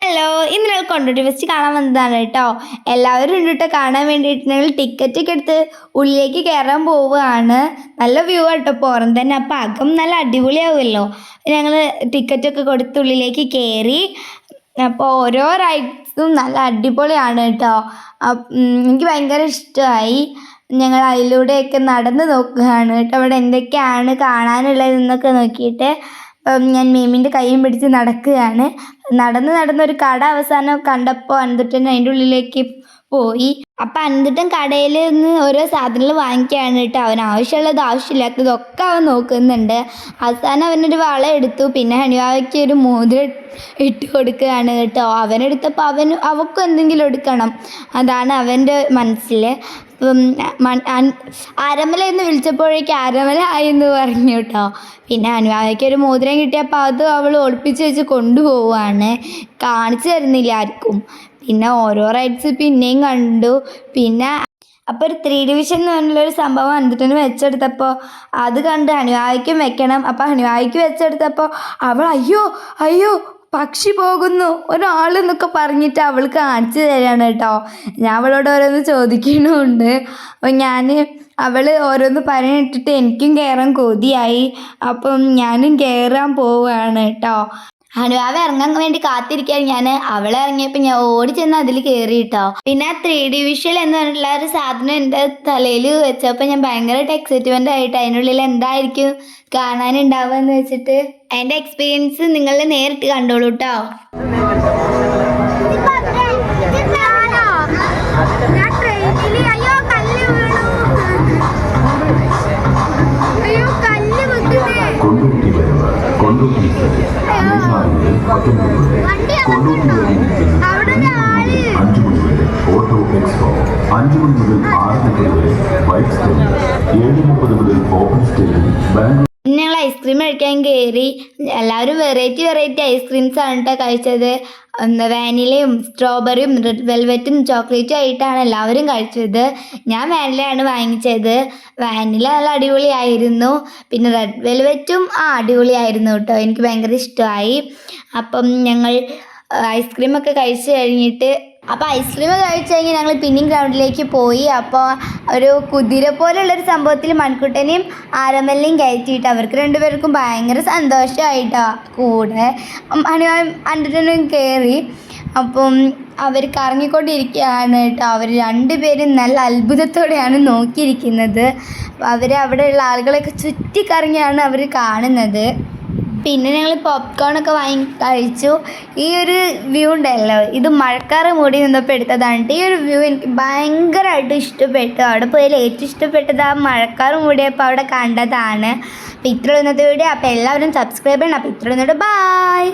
Hello, ഇന്ന് ഞങ്ങൾ Kondotty fest കാണാൻ വന്നതാണ് കേട്ടോ. എല്ലാവരും ഉണ്ട് കേട്ടോ കാണാൻ വേണ്ടിയിട്ട്. ഞങ്ങൾ ടിക്കറ്റൊക്കെ എടുത്ത് ഉള്ളിലേക്ക് കയറാൻ പോവുകയാണ്. നല്ല വ്യൂ കേട്ടോ പുറം തന്നെ. അപ്പം അകം നല്ല അടിപൊളിയാവുമല്ലോ. ഞങ്ങൾ ടിക്കറ്റൊക്കെ കൊടുത്ത് ഉള്ളിലേക്ക് കയറി. അപ്പോൾ ഓരോ റൈഡ്സും നല്ല അടിപൊളിയാണ് കേട്ടോ. എനിക്ക് ഭയങ്കര ഇഷ്ടമായി. ഞങ്ങൾ അതിലൂടെയൊക്കെ നടന്ന് നോക്കുകയാണ് കേട്ടോ. അവിടെ എന്തൊക്കെയാണ് കാണാനുള്ളതെന്നൊക്കെ നോക്കിയിട്ട് ഞാൻ മീമിൻ്റെ കൈയും പിടിച്ച് നടക്കുകയാണ്. നടന്നൊരു കട അവസാനം കണ്ടപ്പോൾ അനന്തൂട്ടൻ അതിൻ്റെ ഉള്ളിലേക്ക് പോയി. അപ്പം അനന്തൂട്ടൻ കടയിൽ നിന്ന് ഓരോ സാധനങ്ങൾ വാങ്ങിക്കുകയാണ് കേട്ടോ. അവന് ആവശ്യമുള്ളത് ആവശ്യമില്ലാത്തതൊക്കെ അവൻ നോക്കുന്നുണ്ട്. അവസാനം അവനൊരു വള എടുത്തു. പിന്നെ ഹണിവാവയ്ക്ക് ഒരു മോതിരം ഇട്ട് കൊടുക്കുകയാണ് കേട്ടോ. അവനെടുത്തപ്പോൾ അവൾക്കും എന്തെങ്കിലും എടുക്കണം, അതാണ് അവൻ്റെ മനസ്സിൽ. അരമല എന്ന് വിളിച്ചപ്പോഴേക്കും അരമല ആയി എന്ന് പറഞ്ഞു കേട്ടോ. പിന്നെ അനുവാദയ്ക്ക് ഒരു മോതിരം കിട്ടിയപ്പോൾ അത് അവൾ ഒളിപ്പിച്ച് വെച്ച് കൊണ്ടുപോവുകയാണ്. കാണിച്ചു തരുന്നില്ല ആർക്കും. പിന്നെ ഓരോ റൈഡ്സ് പിന്നെയും കണ്ടു. പിന്നെ അപ്പോൾ ഒരു 3D വിഷൻ എന്ന് പറഞ്ഞുള്ളൊരു സംഭവം അനന്തൂട്ടന് വെച്ചെടുത്തപ്പോൾ അത് കണ്ട് ഹണിവായ്ക്കും വെക്കണം. അപ്പോൾ ഹണിവായ്ക്ക് വെച്ചെടുത്തപ്പോൾ അവൾ അയ്യോ പക്ഷി പോകുന്നു ഒരാളെന്നൊക്കെ പറഞ്ഞിട്ട് അവൾ കാണിച്ചു തരാണ് കേട്ടോ. ഞാൻ അവളോട് ഓരോന്ന് ചോദിക്കണമുണ്ട്. അപ്പോൾ അവൾ ഓരോന്ന് പറഞ്ഞിട്ടിട്ട് എനിക്കും കയറാൻ കൊതിയായി. അപ്പം ഞാനും കയറാൻ പോവുകയാണ് കേട്ടോ. ഹനുവാവ് ഇറങ്ങാൻ വേണ്ടി കാത്തിരിക്കുകയാണ് ഞാൻ. അവളെ ഇറങ്ങിയപ്പോൾ ഞാൻ ഓടി ചെന്ന് അതിൽ കയറി കേട്ടോ. പിന്നെ ആ 3D വിഷ്വൽ എന്ന് പറഞ്ഞിട്ടുള്ള ഒരു സാധനം എൻ്റെ തലയിൽ വെച്ചപ്പോൾ ഞാൻ ഭയങ്കരമായിട്ട് എക്സൈറ്റ്മെൻ്റ് ആയിട്ട് അതിനുള്ളിൽ എന്തായിരിക്കും കാണാനുണ്ടാവുക എന്ന് വെച്ചിട്ട് അതിൻ്റെ എക്സ്പീരിയൻസ് നിങ്ങൾ നേരിട്ട് കണ്ടോളൂ കേട്ടോ. ഓട്ടോ എക്സ്പോ 5 മണി മുതൽ 6 മണി വരെ ബൈക്ക് സ്റ്റാൻഡ് 7:30 മുതൽ ഓപ്പൺ സ്റ്റേജിൽ ബാംഗ്ലൂർ. ഞങ്ങൾ ഐസ്ക്രീം കഴിക്കാൻ കയറി. എല്ലാവരും വെറൈറ്റി ഐസ്ക്രീംസ് ആണ് കേട്ടോ കഴിച്ചത്. വാനിലയും സ്ട്രോബെറിയും റെഡ് വെൽവെറ്റും ചോക്ലേറ്റും ആയിട്ടാണ് എല്ലാവരും കഴിച്ചത്. ഞാൻ വാനിലയാണ് വാങ്ങിച്ചത്. വാനില നല്ല അടിപൊളിയായിരുന്നു. പിന്നെ റെഡ് വെൽവെറ്റും അടിപൊളിയായിരുന്നു കേട്ടോ. എനിക്ക് ഭയങ്കര ഇഷ്ടമായി. അപ്പം ഞങ്ങൾ ഐസ്ക്രീമൊക്കെ കഴിച്ച് കഴിഞ്ഞിട്ട് ഐസ്ക്രീം കഴിച്ച് കഴിഞ്ഞ് ഞങ്ങൾ പിന്നെയും ഗ്രൗണ്ടിലേക്ക് പോയി. അപ്പോൾ ഒരു കുതിര പോലുള്ളൊരു സംഭവത്തിൽ മൺകുട്ടനെയും ആരമലിനെയും കയറ്റിയിട്ട് അവർക്ക് രണ്ടുപേർക്കും ഭയങ്കര സന്തോഷമായിട്ടോ. കൂടെ അനന്തൂട്ടനും കയറി. അപ്പം അവർ കറങ്ങിക്കൊണ്ടിരിക്കുകയാണ് കേട്ടോ. അവർ രണ്ടുപേരും നല്ല അത്ഭുതത്തോടെയാണ് നോക്കിയിരിക്കുന്നത്. അവിടെയുള്ള ആളുകളൊക്കെ ചുറ്റിക്കറങ്ങിയാണ് അവർ കാണുന്നത്. പിന്നെ ഞങ്ങൾ പോപ്കോണൊക്കെ വാങ്ങി കഴിച്ചു. ഈ ഒരു വ്യൂ ഉണ്ടല്ലോ, ഇത് മഴക്കാറ് മൂടി നിന്നപ്പോൾ എടുത്തതാണ്. ഈ ഒരു വ്യൂ എനിക്ക് ഭയങ്കരമായിട്ട് ഇഷ്ടപ്പെട്ടു. അവിടെ പോയാൽ ഏറ്റവും ഇഷ്ടപ്പെട്ടത് ആ മഴക്കാറ് മൂടിയപ്പോൾ അവിടെ കണ്ടതാണ്. അപ്പോൾ ഇത്ര ഇന്നത്തെ വീഡിയോ. അപ്പോൾ എല്ലാവരും സബ്സ്ക്രൈബ് ചെയ്യണം. അപ്പോൾ ഇത്ര ഇന്നത്തെ ബൈ.